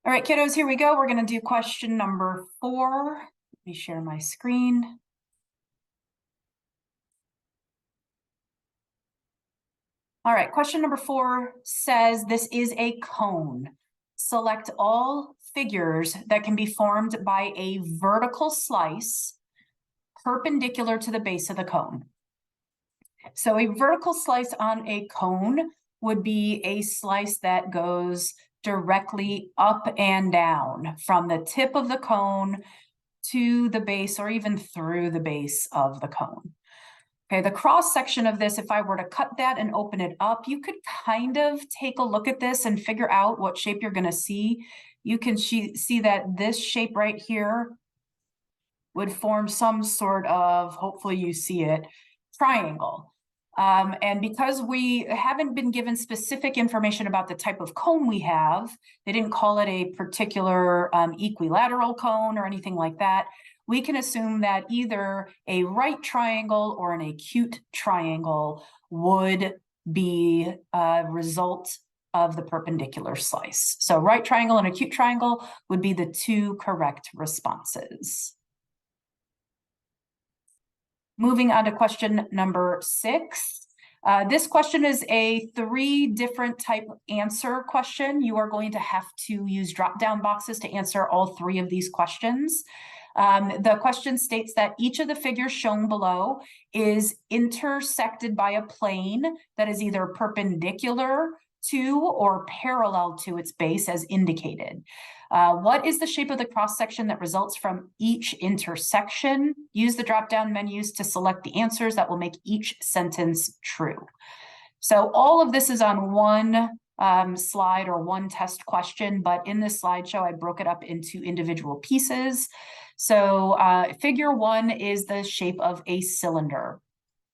All right, kiddos, here we go. We're going to do question number 4. Let me share my screen. All right, question number 4 says this is a cone. Select all figures that can be formed by a vertical slice perpendicular to the base of the cone. So a vertical slice on a cone would be a slice that goes directly up and down from the tip of the cone to the base or even through the base of the cone. Okay, the cross section of this, if I were to cut that and open it up, you could kind of take a look at this and figure out what shape you're going to see. You can see that this shape right here would form some sort of, hopefully you see it, triangle. And because we haven't been given specific information about the type of cone we have, they didn't call it a particular equilateral cone or anything like that, we can assume that either a right triangle or an acute triangle would be a result of the perpendicular slice. So right triangle and acute triangle would be the two correct responses. Moving on to question number 6. This question is a 3 different type answer question. You are going to have to use drop-down boxes to answer all 3 of these questions. The question states that each of the figures shown below is intersected by a plane that is either perpendicular to or parallel to its base as indicated. What is the shape of the cross section that results from each intersection? Use the drop-down menus to select the answers that will make each sentence true. So all of this is on one slide or one test question, but in this slideshow, I broke it up into individual pieces. So figure 1 is the shape of a cylinder,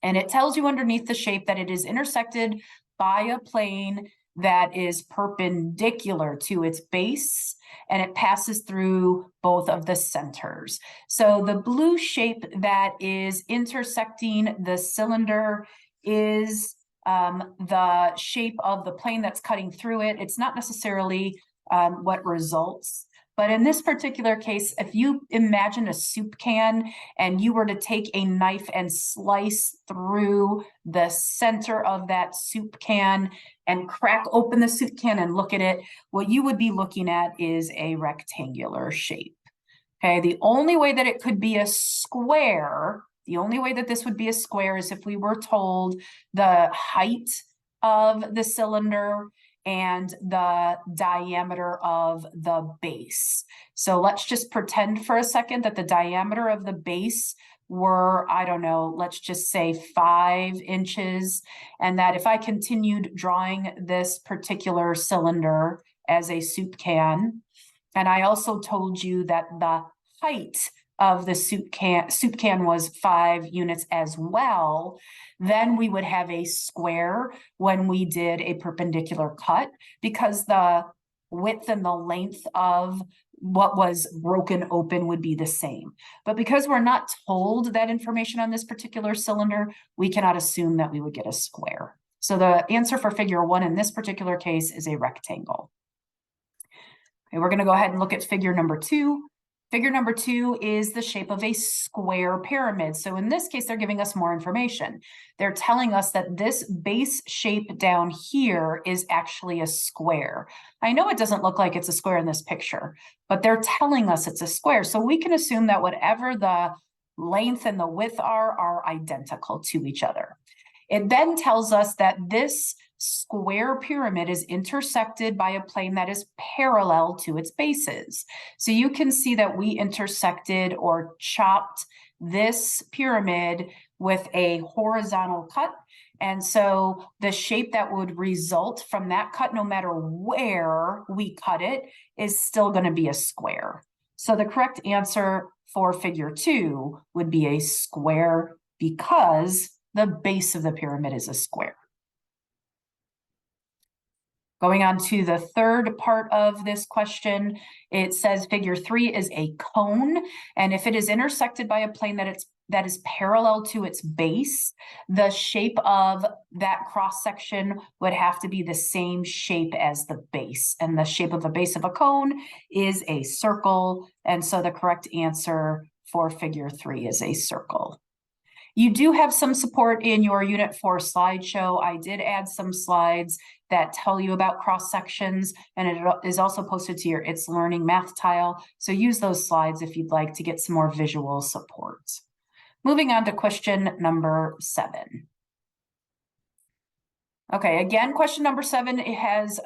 and it tells you underneath the shape that it is intersected by a plane that is perpendicular to its base, and it passes through both of the centers. So the blue shape that is intersecting the cylinder is the shape of the plane that's cutting through it. It's not necessarily what results. But in this particular case, if you imagine a soup can and you were to take a knife and slice through the center of that soup can and crack open the soup can and look at it, what you would be looking at is a rectangular shape. Okay, the only way that it could be a square, the only way that this would be a square is if we were told the height of the cylinder and the diameter of the base. So let's just pretend for a second that the diameter of the base were, I don't know, let's just say 5 inches, and that if I continued drawing this particular cylinder as a soup can, and I also told you that the height of the soup can was 5 units as well, then we would have a square when we did a perpendicular cut, because the width and the length of what was broken open would be the same. But because we're not told that information on this particular cylinder, we cannot assume that we would get a square. So the answer for figure 1 in this particular case is a rectangle. Okay, we're going to go ahead and look at figure number 2. Figure number 2 is the shape of a square pyramid. So in this case, they're giving us more information. They're telling us that this base shape down here is actually a square. I know it doesn't look like it's a square in this picture, but they're telling us it's a square. So we can assume that whatever the length and the width are identical to each other. It then tells us that this square pyramid is intersected by a plane that is parallel to its bases. So you can see that we intersected or chopped this pyramid with a horizontal cut. And so the shape that would result from that cut, no matter where we cut it, is still going to be a square. So the correct answer for figure 2 would be a square because the base of the pyramid is a square. Going on to the third part of this question, it says figure 3 is a cone, and if it is intersected by a plane that is parallel to its base, the shape of that cross section would have to be the same shape as the base, and the shape of the base of a cone is a circle, and so the correct answer for figure 3 is a circle. You do have some support in your Unit 4 slideshow. I did add some slides that tell you about cross sections, and it is also posted to your It's Learning math tile. So use those slides if you'd like to get some more visual support. Moving on to question number 7. Okay, again, question number 7, it has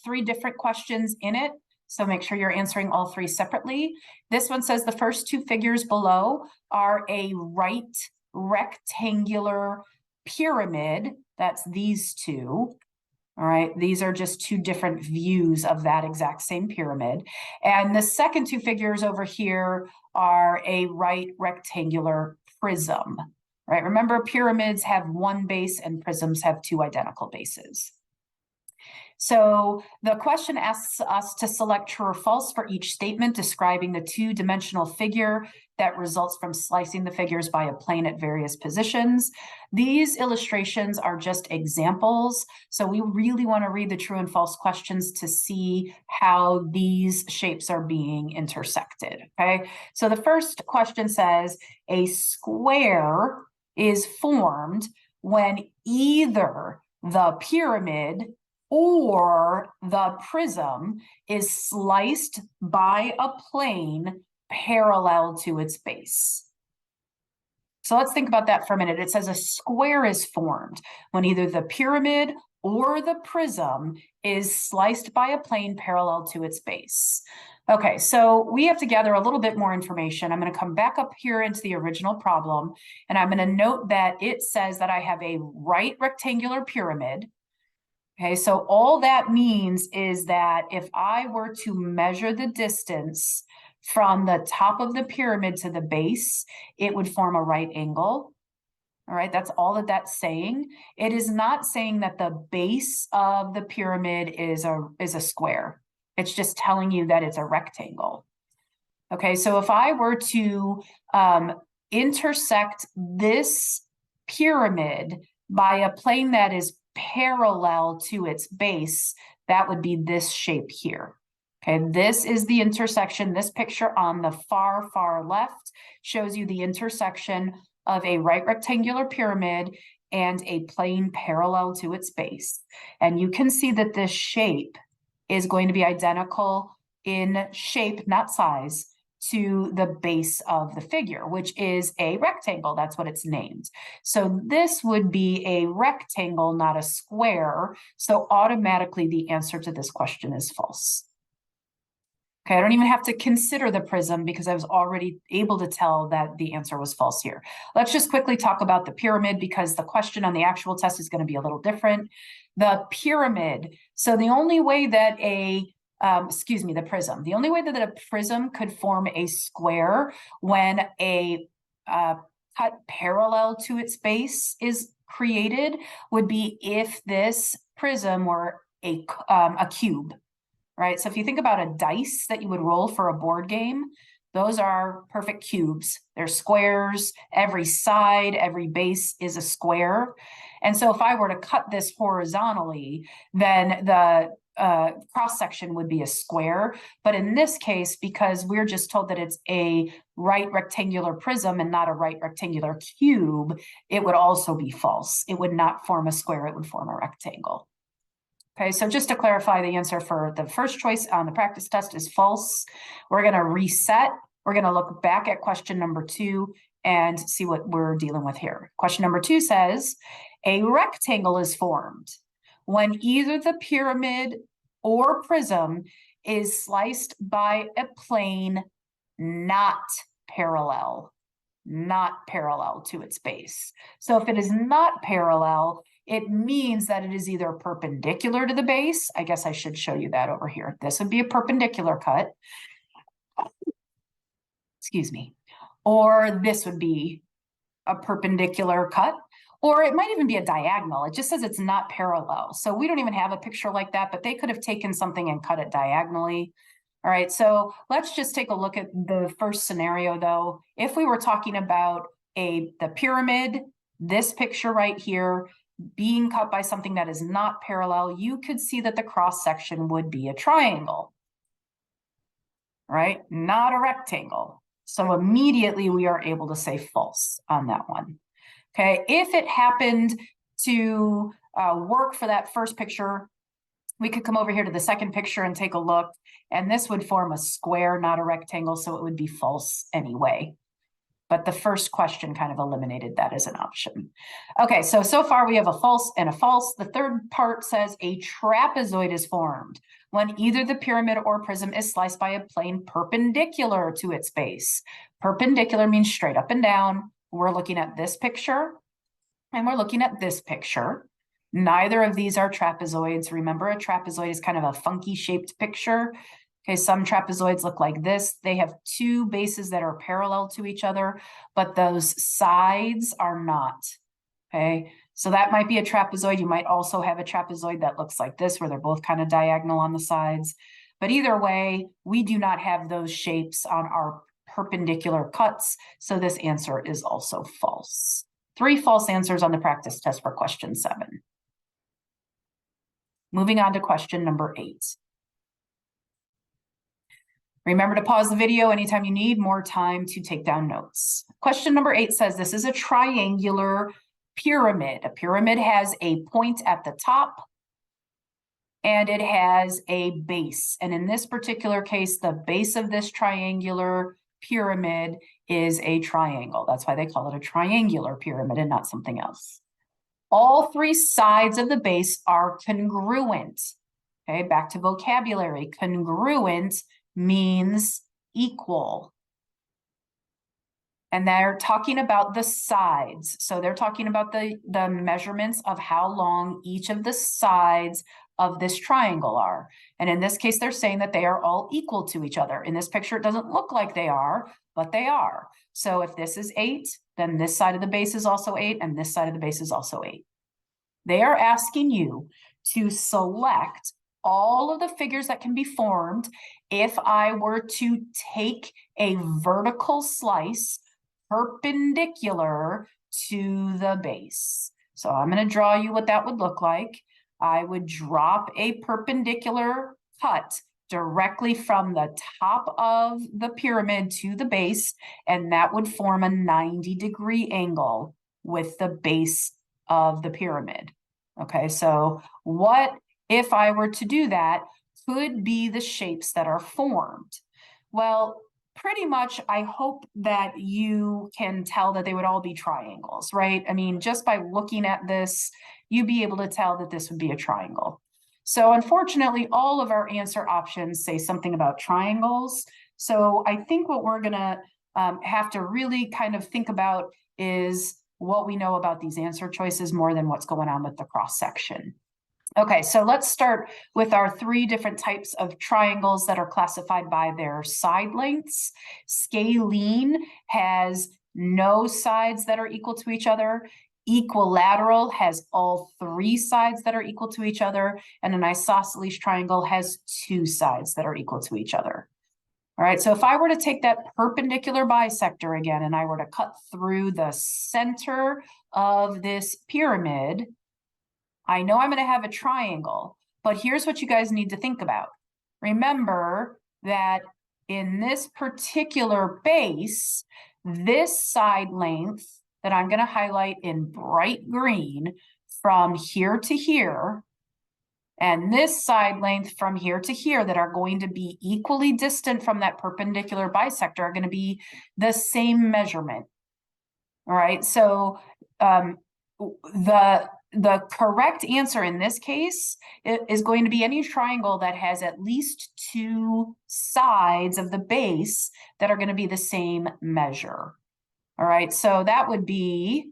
3 different questions in it. So make sure you're answering all 3 separately. This one says the first 2 figures below are a right rectangular pyramid. That's these 2. All right, these are just 2 different views of that exact same pyramid. And the second 2 figures over here are a right rectangular prism, right? Remember, pyramids have 1 base and prisms have 2 identical bases. So the question asks us to select true or false for each statement describing the 2-dimensional figure that results from slicing the figures by a plane at various positions. These illustrations are just examples, so we really want to read the true and false questions to see how these shapes are being intersected, okay? So the first question says, a square is formed when either the pyramid or the prism is sliced by a plane parallel to its base. So let's think about that for a minute. It says a square is formed when either the pyramid or the prism is sliced by a plane parallel to its base. Okay, so we have to gather a little bit more information. I'm going to come back up here into the original problem, and I'm going to note that it says that I have a right rectangular pyramid. Okay, so all that means is that if I were to measure the distance from the top of the pyramid to the base, it would form a right angle. All right, that's all that that's saying. It is not saying that the base of the pyramid is a square. It's just telling you that it's a rectangle. Okay, so if I were to intersect this pyramid by a plane that is parallel to its base, that would be this shape here. Okay, this is the intersection. This picture on the far left shows you the intersection of a right rectangular pyramid and a plane parallel to its base. And you can see that this shape is going to be identical in shape, not size, to the base of the figure, which is a rectangle. That's what it's named. So this would be a rectangle, not a square. So automatically the answer to this question is false. Okay, I don't even have to consider the prism because I was already able to tell that the answer was false here. Let's just quickly talk about the pyramid because the question on the actual test is going to be a little different. The pyramid. So the only way that the prism. The only way that a prism could form a square when a cut parallel to its base is created would be if this prism were a cube, right? So if you think about a dice that you would roll for a board game, those are perfect cubes. They're squares. Every side, every base is a square. And so if I were to cut this horizontally, then the cross-section would be a square. But in this case, because we're just told that it's a right rectangular prism and not a right rectangular cube, it would also be false. It would not form a square, it would form a rectangle. Okay, so just to clarify, the answer for the first choice on the practice test is false. We're going to reset. We're going to look back at question number 2 and see what we're dealing with here. Question number 2 says, a rectangle is formed when either the pyramid or prism is sliced by a plane not parallel to its base. So if it is not parallel, it means that it is either perpendicular to the base. I guess I should show you that over here. This would be a perpendicular cut. Excuse me. Or this would be a perpendicular cut, Or it might even be a diagonal. It just says it's not parallel. So we don't even have a picture like that, but they could have taken something and cut it diagonally. All right, so let's just take a look at the first scenario though. If we were talking about the pyramid, this picture right here, being cut by something that is not parallel, you could see that the cross section would be a triangle, right? Not a rectangle. So immediately we are able to say false on that one. Okay, if it happened to work for that first picture, we could come over here to the second picture and take a look, and this would form a square, not a rectangle, so it would be false anyway. But the first question kind of eliminated that as an option. Okay, so far we have a false and a false. The third part says a trapezoid is formed when either the pyramid or prism is sliced by a plane perpendicular to its base. Perpendicular means straight up and down. We're looking at this picture and we're looking at this picture. Neither of these are trapezoids. Remember, a trapezoid is kind of a funky shaped picture. Okay, some trapezoids look like this. They have two bases that are parallel to each other, but those sides are not. Okay, so that might be a trapezoid. You might also have a trapezoid that looks like this, where they're both kind of diagonal on the sides. But either way, we do not have those shapes on our perpendicular cuts, so this answer is also false. 3 false answers on the practice test for question 7. Moving on to question number 8. Remember to pause the video anytime you need more time to take down notes. Question number 8 says this is a triangular pyramid. A pyramid has a point at the top and it has a base. And in this particular case, the base of this triangular pyramid is a triangle. That's why they call it a triangular pyramid and not something else. All 3 sides of the base are congruent. Okay, back to vocabulary. Congruent means equal. And they're talking about the sides. So they're talking about the measurements of how long each of the sides of this triangle are. And in this case, they're saying that they are all equal to each other. In this picture, it doesn't look like they are, but they are. So if this is 8, then this side of the base is also 8, and this side of the base is also 8. They are asking you to select all of the figures that can be formed if I were to take a vertical slice perpendicular to the base. So I'm going to draw you what that would look like. I would drop a perpendicular cut directly from the top of the pyramid to the base, and that would form a 90-degree angle with the base of the pyramid. Okay, so what if I were to do that could be the shapes that are formed? Well, pretty much, I hope that you can tell that they would all be triangles, right? I mean, just by looking at this, you'd be able to tell that this would be a triangle. So unfortunately, all of our answer options say something about triangles. So I think what we're gonna have to really kind of think about is what we know about these answer choices more than what's going on with the cross section. Okay, so let's start with our 3 different types of triangles that are classified by their side lengths. Scalene has no sides that are equal to each other. Equilateral has all 3 sides that are equal to each other. And an isosceles triangle has 2 sides that are equal to each other. All right, so if I were to take that perpendicular bisector again, and I were to cut through the center of this pyramid, I know I'm going to have a triangle, but here's what you guys need to think about. Remember that in this particular base, this side length that I'm going to highlight in bright green from here to here, and this side length from here to here that are going to be equally distant from that perpendicular bisector are going to be the same measurement. All right, so the correct answer in this case is going to be any triangle that has at least 2 sides of the base that are going to be the same measure. All right, so that would be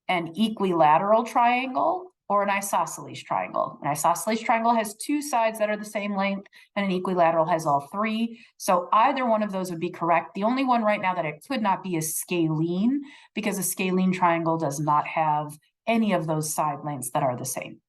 an equilateral triangle, or an isosceles triangle. An isosceles triangle has two sides that are the same length, and an equilateral has all three. So either one of those would be correct. The only one right now that it could not be is scalene, because a scalene triangle does not have any of those side lengths that are the same.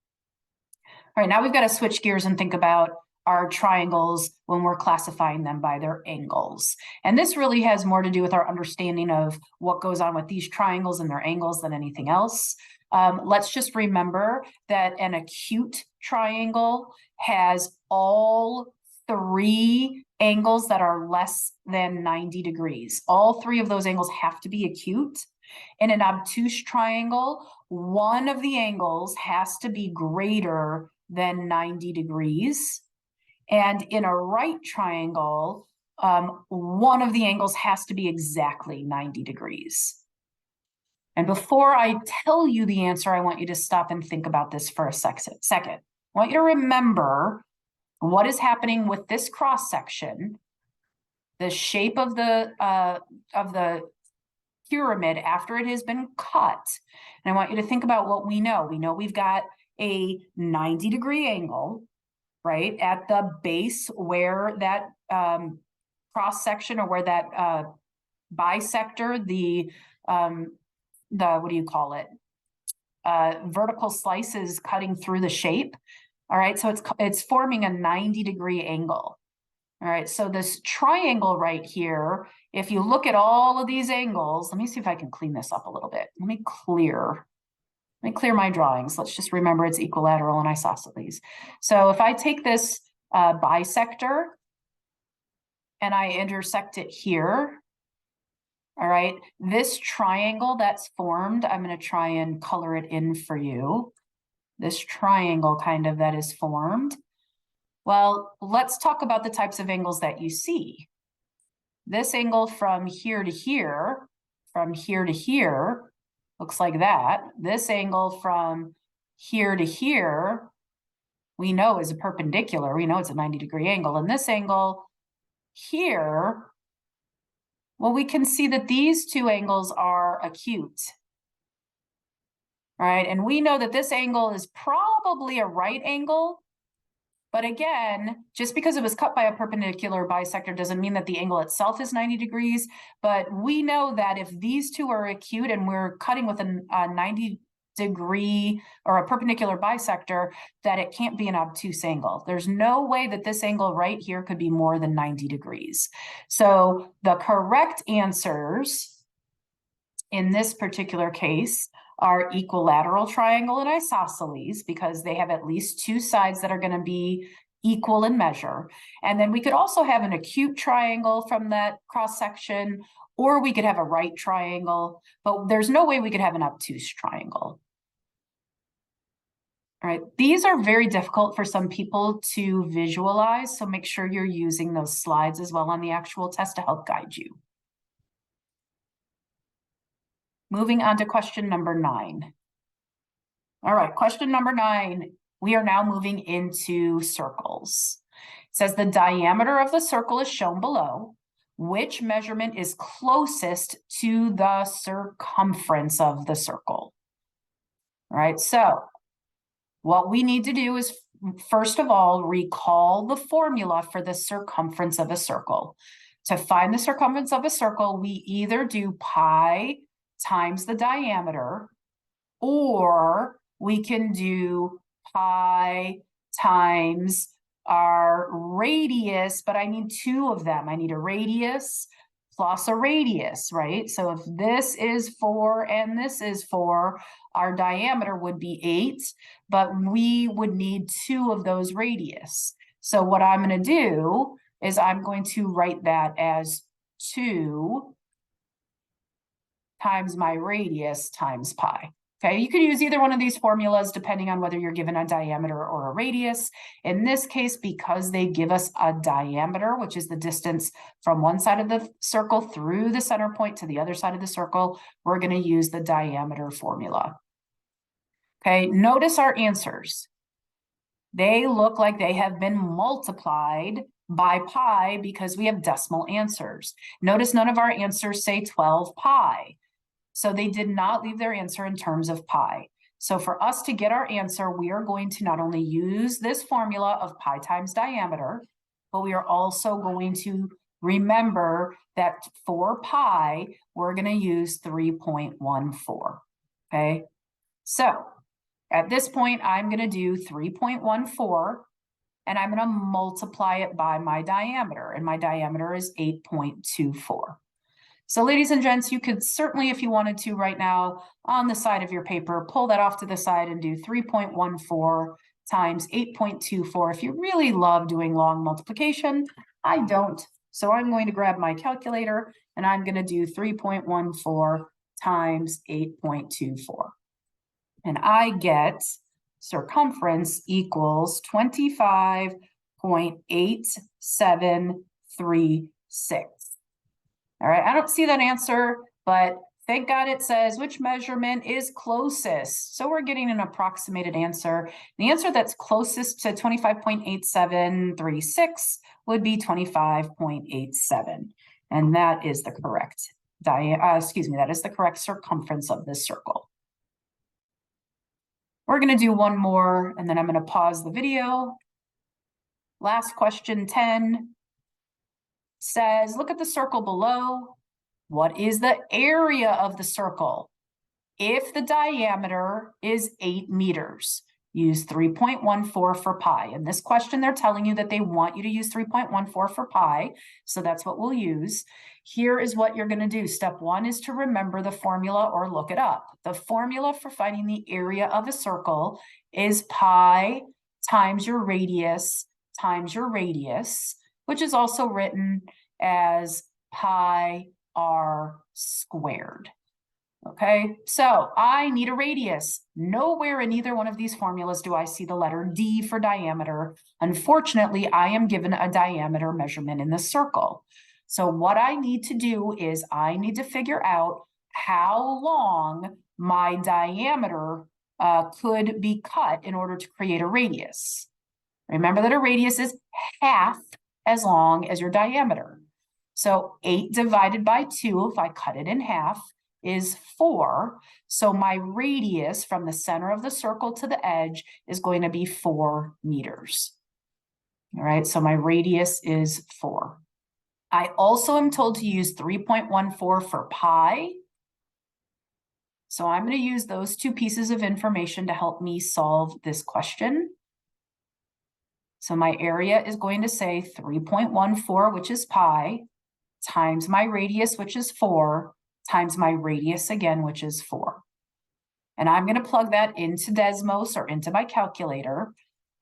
All right, now we've got to switch gears and think about our triangles when we're classifying them by their angles. And this really has more to do with our understanding of what goes on with these triangles and their angles than anything else. Let's just remember that an acute triangle has all three angles that are less than 90 degrees. All three of those angles have to be acute. In an obtuse triangle, one of the angles has to be greater than 90 degrees. And in a right triangle, one of the angles has to be exactly 90 degrees. And before I tell you the answer, I want you to stop and think about this for a second. I want you to remember what is happening with this cross section, the shape of the pyramid after it has been cut. And I want you to think about what we know. We know we've got a 90-degree angle, right, at the base where that cross section, or where that bisector, the what do you call it? Vertical slice is cutting through the shape. All right, so it's forming a 90-degree angle. All right, so this triangle right here, if you look at all of these angles, let me see if I can clean this up a little bit. Let me clear my drawings. Let's just remember it's equilateral and isosceles. So if I take this bisector and I intersect it here, all right, this triangle that's formed, I'm going to try and color it in for you. This triangle kind of that is formed. Well, let's talk about the types of angles that you see. This angle from here to here, looks like that. This angle from here to here, we know is a perpendicular. We know it's a 90-degree angle. And this angle here, well, we can see that these two angles are acute, right? And we know that this angle is probably a right angle. But again, just because it was cut by a perpendicular bisector doesn't mean that the angle itself is 90 degrees. But we know that if these two are acute and we're cutting with a 90-degree or a perpendicular bisector, that it can't be an obtuse angle. There's no way that this angle right here could be more than 90 degrees. So the correct answers in this particular case are equilateral triangle and isosceles, because they have at least two sides that are going to be equal in measure. And then we could also have an acute triangle from that cross section, or we could have a right triangle, but there's no way we could have an obtuse triangle. All right, these are very difficult for some people to visualize, so make sure you're using those slides as well on the actual test to help guide you. Moving on to question number 9. All right, question number 9, we are now moving into circles. It says the diameter of the circle is shown below. Which measurement is closest to the circumference of the circle? All right, so what we need to do is, first of all, recall the formula for the circumference of a circle. To find the circumference of a circle, we either do pi times the diameter, or we can do pi times our radius, but I need two of them. I need a radius plus a radius, right? So if this is 4 and this is 4, our diameter would be 8, but we would need two of those radius. So what I'm going to do is I'm going to write that as 2 times my radius times pi. Okay, you could use either one of these formulas depending on whether you're given a diameter or a radius. In this case, because they give us a diameter, which is the distance from one side of the circle through the center point to the other side of the circle, we're going to use the diameter formula. Okay, notice our answers. They look like they have been multiplied by pi because we have decimal answers. Notice none of our answers say 12 pi. So they did not leave their answer in terms of pi. So for us to get our answer, we are going to not only use this formula of pi times diameter, but we are also going to remember that for pi, we're going to use 3.14, okay? So at this point, I'm going to do 3.14, and I'm going to multiply it by my diameter, and my diameter is 8.24. So ladies and gents, you could certainly, if you wanted to right now, on the side of your paper, pull that off to the side and do 3.14 times 8.24. If you really love doing long multiplication, I don't. So I'm going to grab my calculator and I'm going to do 3.14 times 8.24. And I get circumference equals 25.8736. All right, I don't see that answer, but thank God it says which measurement is closest. So we're getting an approximated answer. The answer that's closest to 25.8736 would be 25.87. And that is the correct that is the correct circumference of this circle. We're going to do one more, and then I'm going to pause the video. Last question 10 says, look at the circle below. What is the area of the circle? If the diameter is 8 meters, use 3.14 for pi. In this question, they're telling you that they want you to use 3.14 for pi, so that's what we'll use. Here is what you're going to do. Step 1 is to remember the formula or look it up. The formula for finding the area of a circle is pi times your radius, which is also written as pi r squared. Okay, so I need a radius. Nowhere in either one of these formulas do I see the letter D for diameter. Unfortunately, I am given a diameter measurement in the circle. So what I need to do is I need to figure out how long my diameter could be cut in order to create a radius. Remember that a radius is half as long as your diameter. So 8 divided by 2, if I cut it in half, is 4. So my radius from the center of the circle to the edge is going to be 4 meters. All right, so my radius is 4. I also am told to use 3.14 for pi. So I'm going to use those two pieces of information to help me solve this question. So my area is going to say 3.14, which is pi, times my radius, which is 4, times my radius again, which is 4. And I'm going to plug that into Desmos or into my calculator,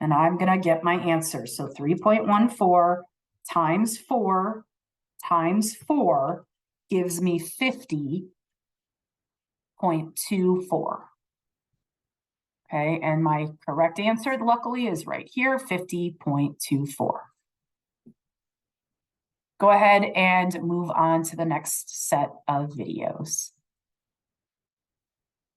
and I'm going to get my answer. So 3.14 times 4 times 4 gives me 50.24. Okay, and my correct answer, luckily, is right here, 50.24. Go ahead and move on to the next set of videos.